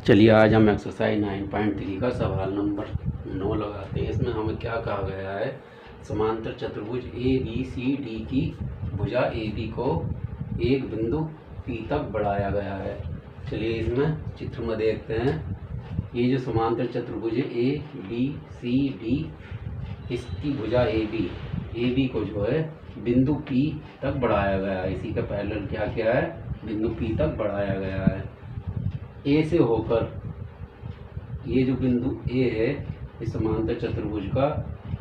चलिए आज हम एक्सरसाइज 9.3 का सवाल नंबर 9 लगाते हैं। इसमें हमें क्या कहा गया है, समांतर चतुर्भुज ए बी सी डी की भुजा ए बी को एक बिंदु पी तक बढ़ाया गया है। चलिए इसमें चित्र में देखते हैं। ये जो समांतर चतुर्भुज है ए बी सी डी, इसकी भुजा ए बी को जो है बिंदु पी तक बढ़ाया गया है। इसी का पैरेलल क्या किया है, बिंदु पी तक बढ़ाया गया है। ए से होकर, ये जो बिंदु ए है इस समांतर चतुर्भुज का,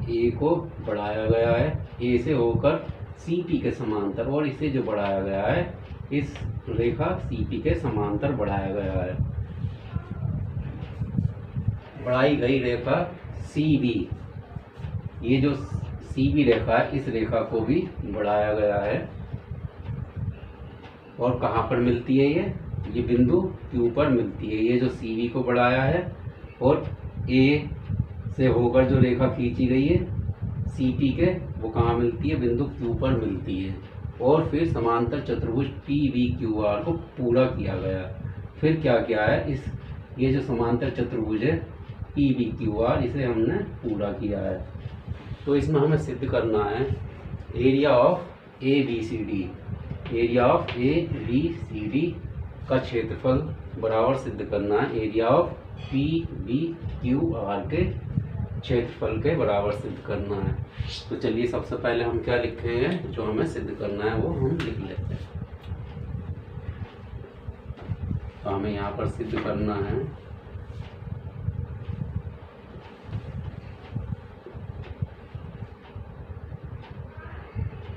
ए को बढ़ाया गया है ए से होकर सी पी के समांतर, और इसे जो बढ़ाया गया है इस रेखा सी पी के समांतर बढ़ाया गया है। बढ़ाई गई रेखा सी बी, ये जो सी बी रेखा है इस रेखा को भी बढ़ाया गया है। और कहाँ पर मिलती है ये बिंदु क्यू पर मिलती है। ये जो सी बी को बढ़ाया है और ए से होकर जो रेखा खींची गई है सी पी के, वो कहाँ मिलती है, बिंदु क्यू पर मिलती है। और फिर समांतर चतुर्भुज पी वी क्यू आर को पूरा किया गया। फिर क्या किया है, ये जो समांतर चतुर्भुज है पी वी क्यू आर, इसे हमने पूरा किया है। तो इसमें हमें सिद्ध करना है area of A B C D, area of A B C D का क्षेत्रफल बराबर सिद्ध करना है area of P B Q R के क्षेत्रफल के बराबर सिद्ध करना है। तो चलिए सबसे पहले हम क्या लिखेंगे, जो हमें सिद्ध करना है वो हम लिख लेते हैं। तो हमें यहाँ पर सिद्ध करना है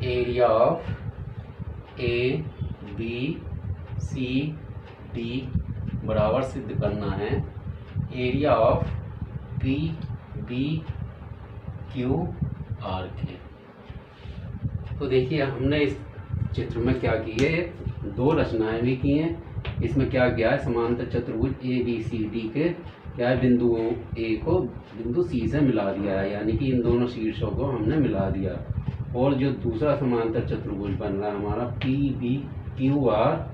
area of A B C D बराबर सिद्ध करना है area of P B Q R के। तो देखिए हमने इस चित्र में क्या की है, दो रचनाएं भी की हैं। इसमें क्या किया है, समांतर चतुर्भुज ए बी सी डी के क्या है, बिंदुओं ए को बिंदु सी से मिला दिया है, यानी कि इन दोनों शीर्षों को हमने मिला दिया। और जो दूसरा समांतर चतुर्भुज बन रहा है हमारा पी बी क्यू आर,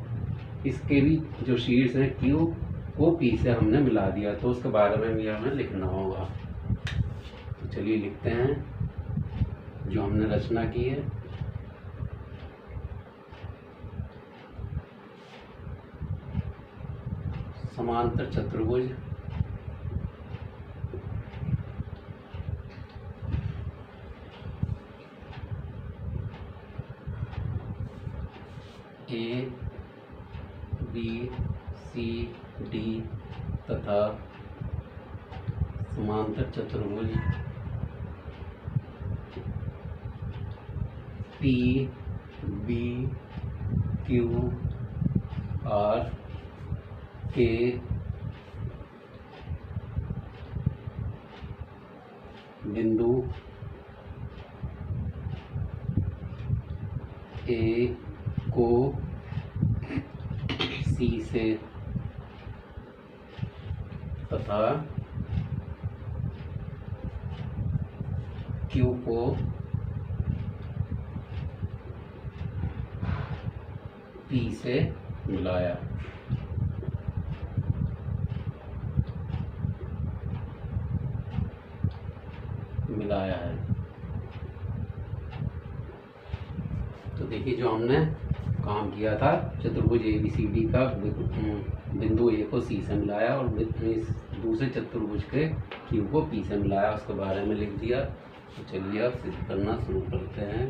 इसके भी जो शीर्ष हैं क्यू को पी से हमने मिला दिया। तो उसके बारे में भी हमें लिखना होगा। तो चलिए लिखते हैं जो हमने रचना की है। समांतर चतुर्भुज ए बी सी डी तथा समांतर चतुर्भुज पी बी क्यू आर के बिंदु ए को सी से तथा क्यू को पी से मिलाया। है। तो देखिए जो हमने काम किया था, चतुर्भुज ए बी सी डी का बिंदु ए को सी से मिलाया और इस दूसरे चतुर्भुज के क्यू को पी से मिलाया, उसके बारे में लिख दिया। तो चलिए अब सिद्ध करना शुरू करते हैं।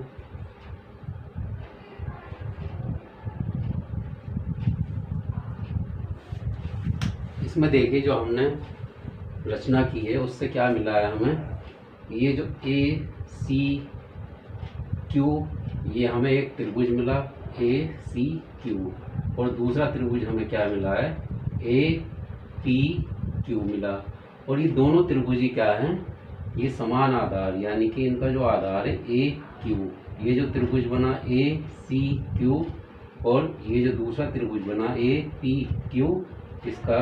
इसमें देखिए जो हमने रचना की है उससे क्या मिला है हमें, ये जो ए सी क्यू, ये हमें एक त्रिभुज मिला ए सी क्यू, और दूसरा त्रिभुज हमें क्या मिला है, ए पी क्यू मिला। और ये दोनों त्रिभुज ही क्या हैं, ये समान आधार, यानी कि इनका जो आधार है ए क्यू, ये जो त्रिभुज बना ए सी क्यू और ये जो दूसरा त्रिभुज बना ए पी क्यू, इसका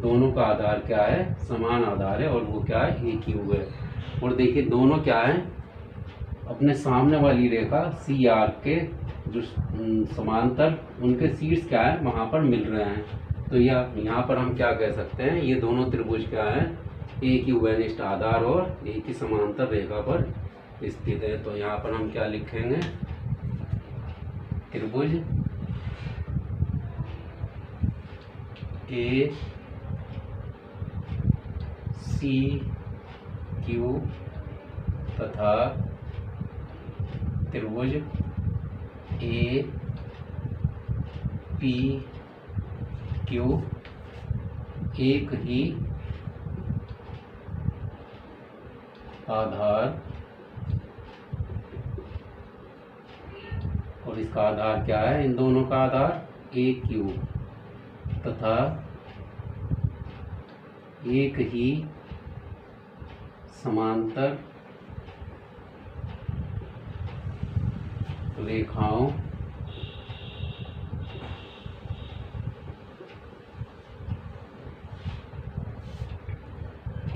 दोनों का आधार क्या है, समान आधार है, और वो क्या है, ए क्यू है। और देखिए दोनों क्या है, अपने सामने वाली रेखा सी आर के जो समांतर उनके शीर्ष क्या है वहाँ पर मिल रहे हैं। तो यहाँ पर हम क्या कह सकते हैं, ये दोनों त्रिभुज क्या है, एक ही उभयनिष्ठ आधार और एक ही समांतर रेखा पर स्थित है। तो यहाँ पर हम क्या लिखेंगे, त्रिभुज ए सी क्यू तथा त्रिभुज ए पी क्यू एक ही आधार, और इसका आधार क्या है, इन दोनों का आधार ए क्यू तथा एक ही समांतर रेखाओं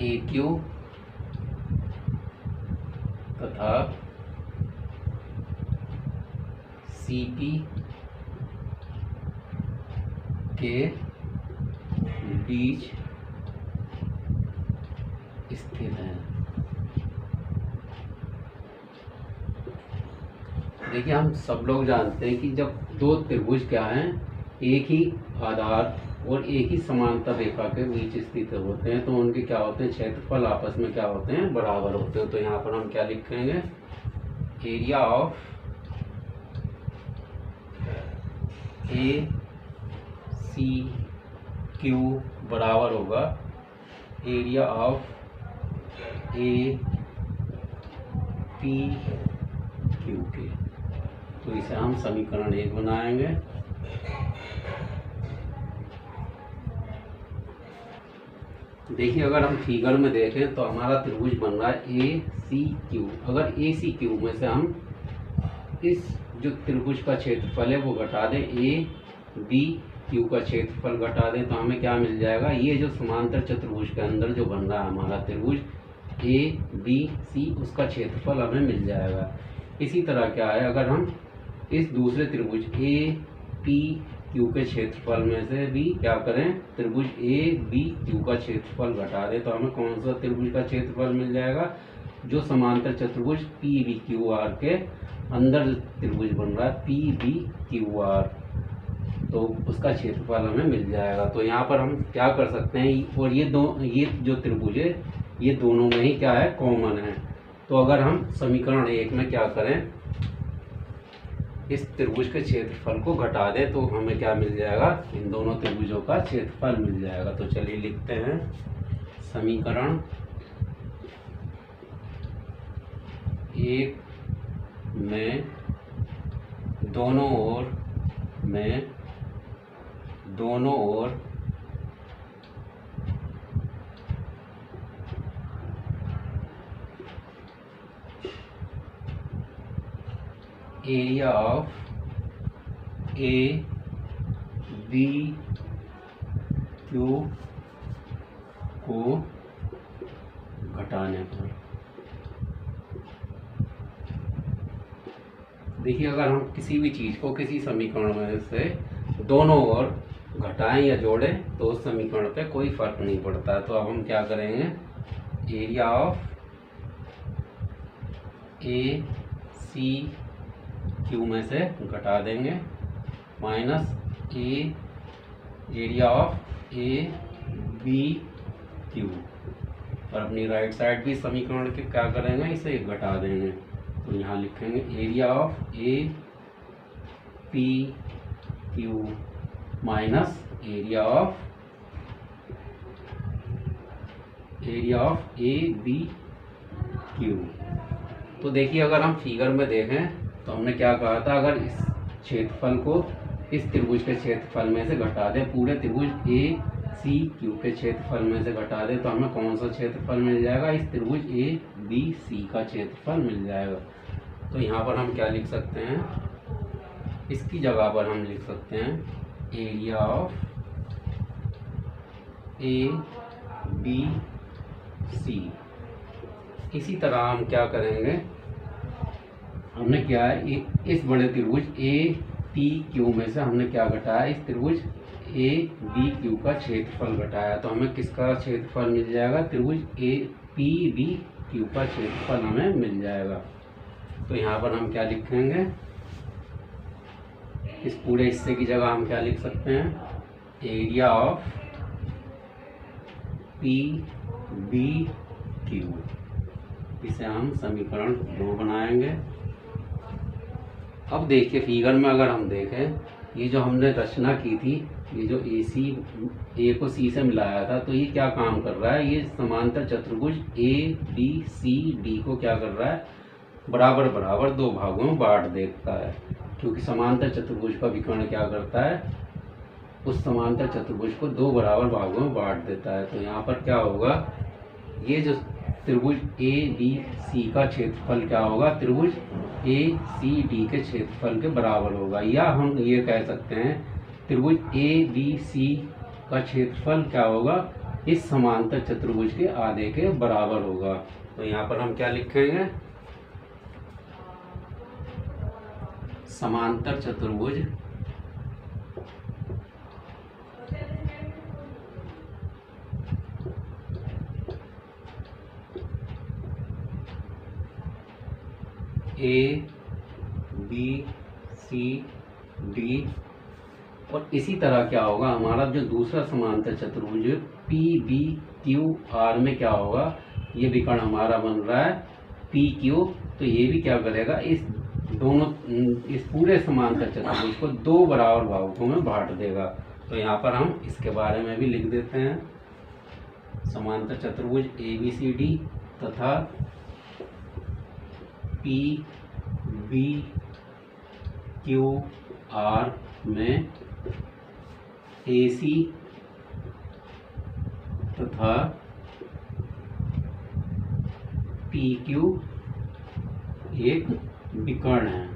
ए क्यू तथा सी पी के बीच स्थित है। देखिए, हम सब लोग जानते हैं कि जब दो त्रिभुज क्या हैं, एक ही आधार और एक ही समांतर रेखा के बीच स्थित होते हैं, तो उनके क्या होते हैं, क्षेत्रफल आपस में क्या होते हैं, बराबर होते हैं। तो यहाँ पर हम क्या लिखेंगे, area of A C Q बराबर होगा area of A P Q के। तो इसे हम समीकरण 1 बनाएंगे। देखिए, अगर हम फिगर में देखें तो हमारा त्रिभुज बन रहा है ए सी क्यू। अगर ए सी क्यू में से हम इस जो त्रिभुज का क्षेत्रफल है वो घटा दें, ए बी क्यू का क्षेत्रफल घटा दें, तो हमें क्या मिल जाएगा, ये जो समांतर चतुर्भुज के अंदर जो बन रहा है हमारा त्रिभुज ए बी सी, उसका क्षेत्रफल हमें मिल जाएगा। इसी तरह क्या है, अगर हम इस दूसरे त्रिभुज ए पी क्यू के क्षेत्रफल में से भी क्या करें, त्रिभुज ए बी क्यू का क्षेत्रफल घटा दें, तो हमें कौन सा त्रिभुज का क्षेत्रफल मिल जाएगा, जो समांतर चतुर्भुज पी बी क्यू आर के अंदर त्रिभुज बन रहा है पी बी क्यू आर, तो उसका क्षेत्रफल हमें मिल जाएगा। तो यहाँ पर हम क्या कर सकते हैं, और ये जो त्रिभुज है ये दोनों में ही क्या है, कॉमन है। तो अगर हम समीकरण 1 में क्या करें, इस त्रिभुज के क्षेत्रफल को घटा दें, तो हमें क्या मिल जाएगा, इन दोनों त्रिभुजों का क्षेत्रफल मिल जाएगा। तो चलिए लिखते हैं, समीकरण 1 में दोनों ओर area of A B Q को घटाने पर, देखिए, अगर हम किसी भी चीज़ को किसी समीकरण में से दोनों ओर घटाएं या जोड़ें तो उस समीकरण पे कोई फर्क नहीं पड़ता है। तो अब हम क्या करेंगे, area of A C Q में से घटा देंगे minus area of A B Q, और अपनी राइट साइड भी समीकरण के क्या करेंगे, इसे घटा देंगे। तो यहाँ लिखेंगे area of A P Q minus area of A B Q. तो देखिए, अगर हम फिगर में देखें तो हमने क्या कहा था, अगर इस क्षेत्रफल को इस त्रिभुज के क्षेत्रफल में से घटा दें, पूरे त्रिभुज ए सी क्यू के क्षेत्रफल में से घटा दें, तो हमें कौन सा क्षेत्रफल मिल जाएगा, इस त्रिभुज ए बी सी का क्षेत्रफल मिल जाएगा। तो यहाँ पर हम क्या लिख सकते हैं, इसकी जगह पर हम लिख सकते हैं area of A B C. इसी तरह हम क्या करेंगे, हमने क्या है, इस बड़े त्रिभुज ए पी क्यू में से हमने क्या घटाया, इस त्रिभुज ए बी क्यू का क्षेत्रफल घटाया, तो हमें किसका क्षेत्रफल मिल जाएगा? त्रिभुज ए पी बी क्यू का क्षेत्रफल हमें मिल जाएगा। तो यहाँ पर हम क्या लिखेंगे? इस पूरे हिस्से की जगह हम क्या लिख सकते हैं? Area of P B Q. इसे हम समीकरण 2 बनाएंगे। अब देखिए फिगर में अगर हम देखें, ये जो हमने रचना की थी, ये जो ए को सी से मिलाया था, तो ये क्या काम कर रहा है? ये समांतर चतुर्भुज ए बी सी डी को क्या कर रहा है? बराबर बराबर 2 भागों में बांट देता है, क्योंकि समांतर चतुर्भुज का विकर्ण क्या करता है? उस समांतर चतुर्भुज को 2 बराबर भागों में बांट देता है। तो यहाँ पर क्या होगा? ये जो त्रिभुज ए बी सी का क्षेत्रफल क्या होगा? त्रिभुज ए सी डी के क्षेत्रफल के बराबर होगा, या हम ये कह सकते हैं त्रिभुज ए बी सी का क्षेत्रफल क्या होगा? इस समांतर चतुर्भुज के आधे के बराबर होगा। तो यहाँ पर हम क्या लिखेंगे? समांतर चतुर्भुज ए बी सी डी, और इसी तरह क्या होगा? हमारा जो दूसरा समांतर चतुर्भुज पी बी क्यू आर में क्या होगा? ये विकर्ण हमारा बन रहा है पी क्यू, तो ये भी क्या करेगा? इस पूरे समांतर चतुर्भुज को 2 बराबर भागों में बांट देगा। तो यहाँ पर हम इसके बारे में भी लिख देते हैं। समांतर चतुर्भुज ए बी सी डी तथा पी बी क्यू आर में ए सी तथा पी क्यू एक विकर्ण है।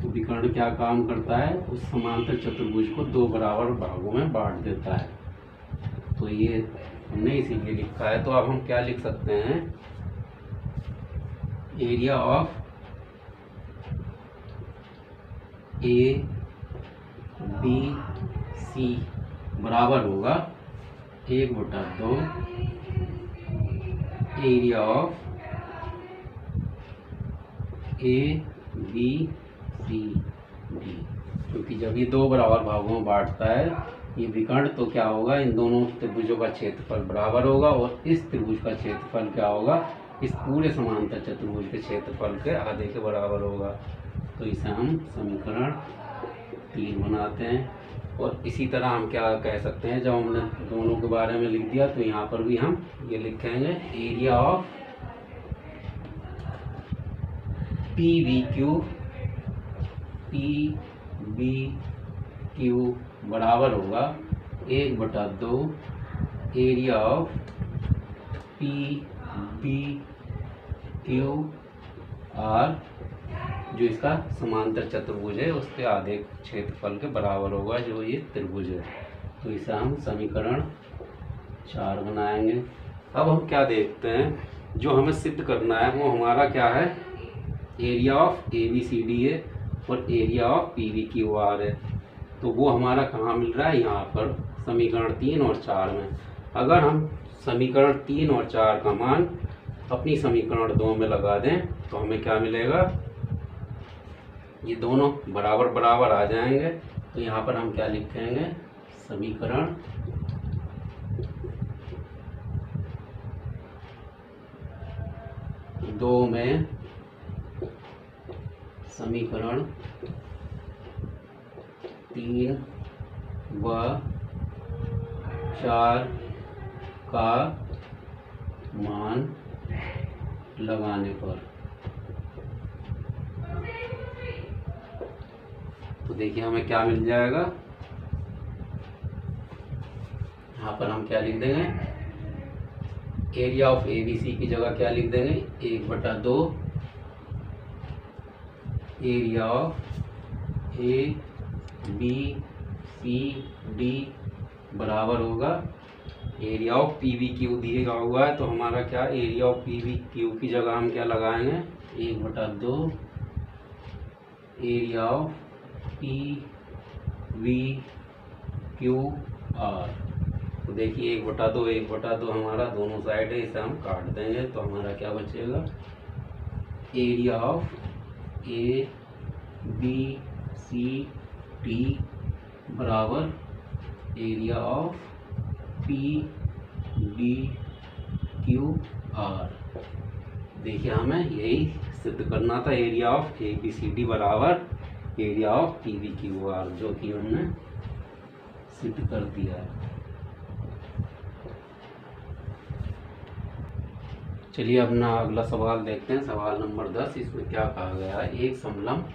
तो विकर्ण क्या काम करता है? उस समांतर चतुर्भुज को 2 बराबर भागों में बांट देता है। तो ये हमने इसीलिए लिखा है। तो अब हम क्या लिख सकते हैं? Area of A B C बराबर होगा 1/2 area of A B C D, क्योंकि जब ये 2 बराबर भागों में बांटता है ये विकर्ण, तो क्या होगा? इन दोनों त्रिभुजों का क्षेत्रफल बराबर होगा, और इस त्रिभुज का क्षेत्रफल क्या होगा? इस पूरे समांतर चतुर्भुज के क्षेत्रफल के आधे के बराबर होगा। तो इसे हम समीकरण 3 बनाते हैं। और इसी तरह हम क्या कह सकते हैं? जब हमने दोनों के बारे में लिख दिया, तो यहाँ पर भी हम ये लिखेंगे area of P B Q बराबर होगा 1/2 area of P B Q R, जो इसका समांतर चतुर्भुज है उसके आधे क्षेत्रफल के बराबर होगा, जो ये त्रिभुज है। तो इसे हम समीकरण 4 बनाएंगे। अब हम क्या देखते हैं? जो हमें सिद्ध करना है वो हमारा क्या है? Area of A B C D है और area of P B Q R है। तो वो हमारा कहाँ मिल रहा है? यहाँ पर समीकरण 3 और 4 में। अगर हम समीकरण 3 और 4 का मान अपनी समीकरण 2 में लगा दें, तो हमें क्या मिलेगा? ये दोनों बराबर बराबर आ जाएंगे। तो यहाँ पर हम क्या लिखेंगे? समीकरण 2 में समीकरण 3 व 4 का मान लगाने पर, तो देखिए हमें क्या मिल जाएगा? यहाँ पर हम क्या लिख देंगे? Area of A B C की जगह क्या लिख देंगे? 1/2 area of A B C D बराबर होगा area of P B Q दिया हुआ है, तो हमारा क्या? Area of P B Q की जगह हम क्या लगाएंगे? 1/2 area of P V Q R. तो देखिए 1/2 हमारा दोनों साइड है, इसे हम काट देंगे तो हमारा क्या बचेगा, area of A B C D बराबर area of P D Q R. देखिए हमें यही सिद्ध करना था, area of A B C D बराबर area of P D Q R, जो कि हमने सिद्ध कर दिया है। चलिए अपना अगला सवाल देखते हैं, सवाल नंबर 10। इसमें क्या कहा गया है, एक समलंब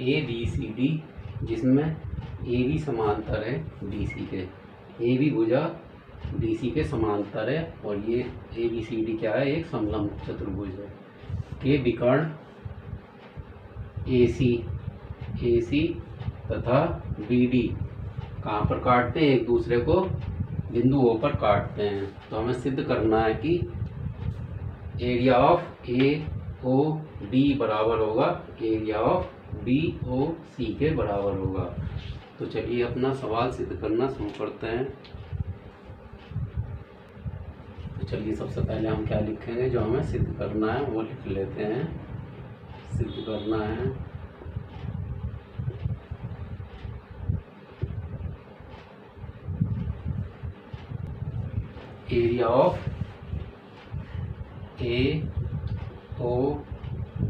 ए बी सी डी जिसमें ए बी समांतर है डी सी के, ए बी भुजा डी सी के समांतर है, और ये ए बी सी डी क्या है, एक समलंब चतुर्भुज है, के विकर्ण ए सी तथा बी डी कहाँ पर काटते हैं, एक दूसरे को बिंदुओं पर काटते हैं। तो हमें सिद्ध करना है कि area of A O D बराबर होगा area of B O C के बराबर होगा। तो चलिए अपना सवाल सिद्ध करना शुरू करते हैं। तो चलिए सबसे पहले हम क्या लिखेंगे, जो हमें सिद्ध करना है वो लिख लेते हैं। सिद्ध करना है area of A O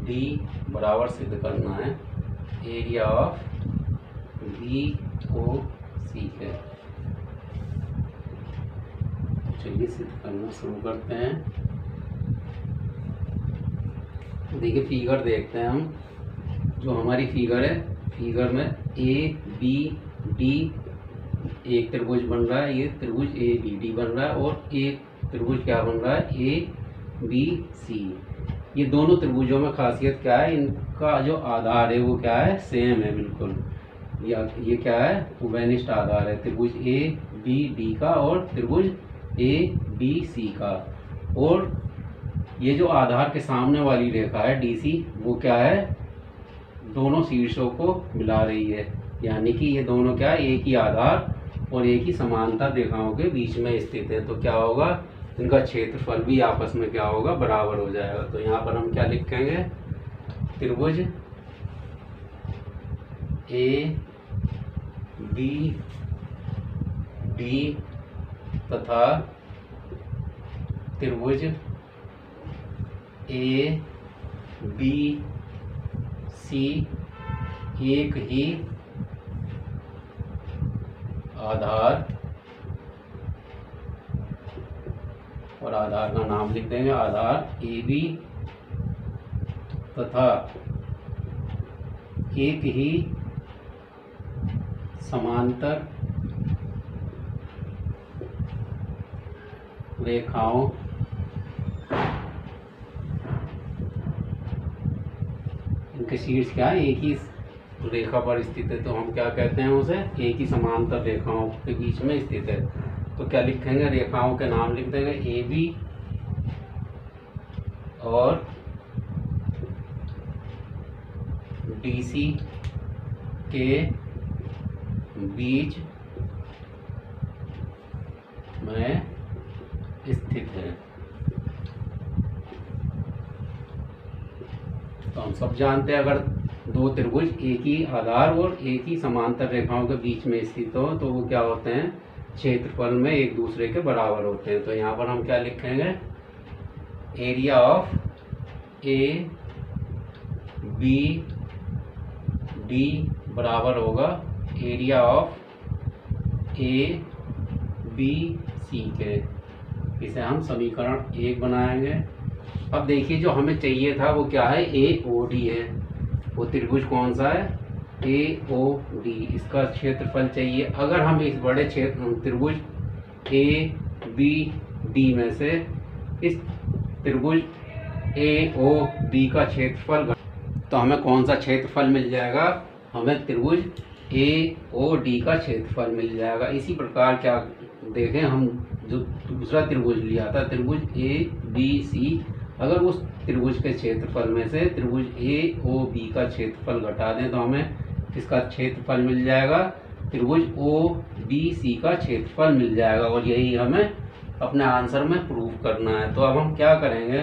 D बराबर सिद्ध करना है area of B O C के। चलिए सिद्ध करना शुरू करते हैं। देखिए फिगर देखते हैं हम, जो हमारी फिगर है, फिगर में ए बी डी एक त्रिभुज बन रहा है, ये त्रिभुज ए बी डी बन रहा है, और एक त्रिभुज क्या बन रहा है, ए बी सी। ये दोनों त्रिभुजों में खासियत क्या है, इनका जो आधार है वो क्या है, सेम है बिल्कुल। ये क्या है, उभयनिष्ठ आधार है त्रिभुज ए बी डी का और त्रिभुज ए बी सी का। और ये जो आधार के सामने वाली रेखा है डी सी, वो क्या है, दोनों शीर्षों को मिला रही है, यानी कि ये दोनों क्या है, एक ही आधार और एक ही समांतर रेखाओं के बीच में स्थित है। तो क्या होगा, इनका क्षेत्रफल भी आपस में क्या होगा, बराबर हो जाएगा। तो यहाँ पर हम क्या लिखेंगे, त्रिभुज ए बी डी तथा त्रिभुज ए बी सी एक ही आधार, और आधार का नाम लिख देंगे, आधार ए बी तथा एक ही समांतर रेखाओं इनके शीर्ष क्या है, एक ही रेखा पर स्थित है। तो हम क्या कहते हैं उसे, एक ही समांतर रेखाओं के बीच में स्थित है। तो क्या लिखेंगे, रेखाओं के नाम लिख देंगे, ए बी और डी सी के बीच में स्थित है। तो हम सब जानते हैं, अगर दो त्रिभुज एक ही आधार और एक ही समांतर रेखाओं के बीच में स्थित हो तो वो क्या होते हैं, क्षेत्रफल में एक दूसरे के बराबर होते हैं। तो यहाँ पर हम क्या लिखेंगे, area of A B D बराबर होगा area of A B C के। इसे हम समीकरण 1 बनाएंगे। अब देखिए जो हमें चाहिए था वो क्या है, ए ओ डी है। वो त्रिभुज कौन सा है, ए ओ डी, इसका क्षेत्रफल चाहिए। अगर हम इस बड़े त्रिभुज ए बी डी में से इस त्रिभुज ए ओ बी का क्षेत्रफल, तो हमें कौन सा क्षेत्रफल मिल जाएगा, हमें त्रिभुज ए ओ डी का क्षेत्रफल मिल जाएगा। इसी प्रकार क्या देखें, हम जो दूसरा त्रिभुज लिया था त्रिभुज ए बी सी, अगर उस त्रिभुज के क्षेत्रफल में से त्रिभुज ए ओ बी का क्षेत्रफल घटा दें तो हमें इसका क्षेत्रफल मिल जाएगा त्रिभुज ओ बी सी का क्षेत्रफल मिल जाएगा और यही हमें अपने आंसर में प्रूव करना है। तो अब हम क्या करेंगे,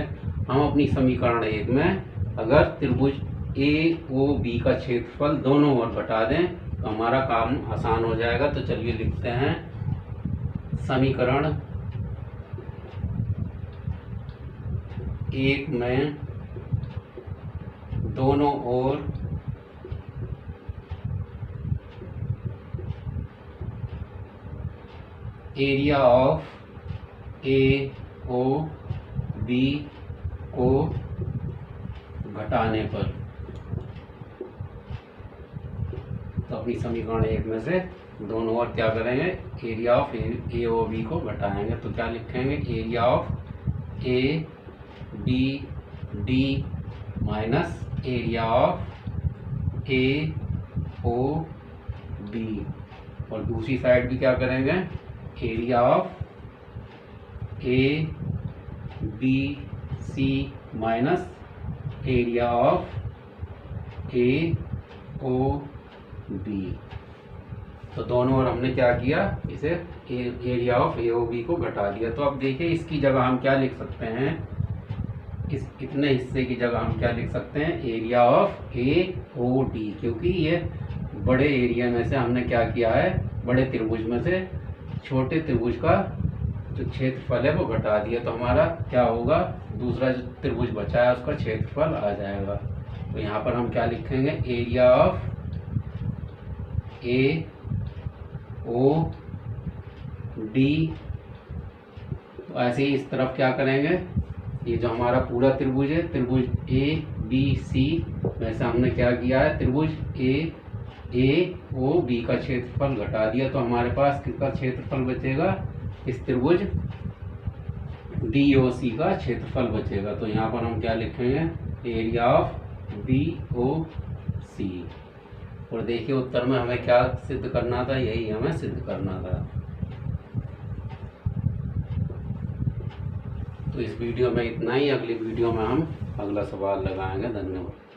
हम अपनी समीकरण 1 में अगर त्रिभुज ए ओ बी का क्षेत्रफल दोनों ओर घटा दें तो हमारा काम आसान हो जाएगा। तो चलिए लिखते हैं समीकरण 1 में दोनों ओर area of A O B को घटाने पर, तो अपनी समीकरण 1 में से दोनों ओर क्या करेंगे, area of A O B को घटाएंगे। तो क्या लिखेंगे, area of A B D minus area of A O B, और दूसरी साइड भी क्या करेंगे, area of A B C minus area of A O B. तो दोनों ओर हमने क्या किया, इसे area of A O B को घटा दिया। तो अब देखिए इसकी जगह हम क्या लिख सकते हैं, इस इतने हिस्से की जगह हम क्या लिख सकते हैं, area of A O D, क्योंकि ये बड़े एरिया में से हमने क्या किया है, बड़े त्रिभुज में से छोटे त्रिभुज का जो क्षेत्रफल है वो घटा दिया। तो हमारा क्या होगा, दूसरा जो त्रिभुज बचा है उसका क्षेत्रफल आ जाएगा। तो यहाँ पर हम क्या लिखेंगे, area of A O D. तो ऐसे ही इस तरफ क्या करेंगे, ये जो हमारा पूरा त्रिभुज है, त्रिभुज ए बी सी में से हमने क्या किया है, त्रिभुज ए ओ बी का क्षेत्रफल घटा दिया। तो हमारे पास किसका क्षेत्रफल बचेगा, इस त्रिभुज डी ओ सी का क्षेत्रफल बचेगा। तो यहाँ पर हम क्या लिखेंगे, एरिया ऑफ बी ओ सी। और देखिए उत्तर में हमें क्या सिद्ध करना था, यही हमें सिद्ध करना था। तो इस वीडियो में इतना ही, अगली वीडियो में हम अगला सवाल लगाएंगे। धन्यवाद।